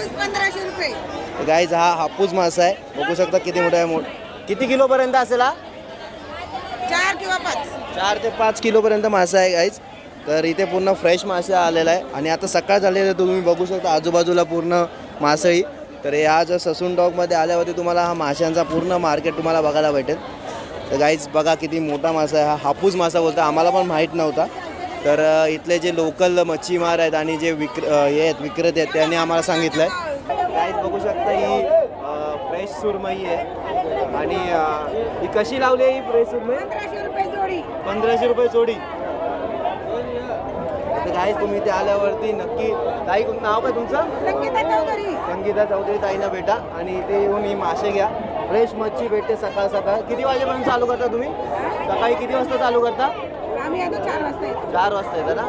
1500 रुपये. गाईज हा हापूस मासा आहे, बघू शकता किती मोठा आहे. किती किलो पर्यंत असेल हा? 4 किंवा 5. 4 ते 5 किलो पर्यंत मासा आहे गाईज. तर इथे पूर्ण फ्रेश मासा आलेला आहे आणि आता सकाळ झाली तर तुम्ही बघू शकता आजूबाजूला पूर्ण मासळी. तर या जर ससून डॉगमध्ये आल्यावरती तुम्हाला हा माशांचा पूर्ण मार्केट तुम्हाला बघायला भेटेल. तर गाईज बघा किती मोठा मासा आहे हा. हापूस मासा बोलतो, आम्हाला पण माहीत नव्हता. तर इथले जे लोकल मच्छीमार आहेत आणि जे हे आहेत विक्रेते आहेत त्यांनी आम्हाला सांगितलं आहे. गाईज बघू शकता ही फ्रेश सुरमई आहे आणि ही कशी लावली आहे ही फ्रेश सुरमई? 1500 रुपये जोडी. 1500 रुपये जोडी. तर गाईज तुम्ही इथे आल्यावरती नक्की, ताई नाव काय तुमचं? संगीता चौधरी. संगीता चौधरी ताईंना भेटा आणि इथे येऊन ही मासे घ्या. फ्रेश मच्छी भेटते सकाळ सकाळ. किती वाजेपर्यंत चालू करता तुम्ही? सकाळी किती वाजता चालू करता? आम्ही आता 4 वाजता येतो. 4 वाजता येतं ना.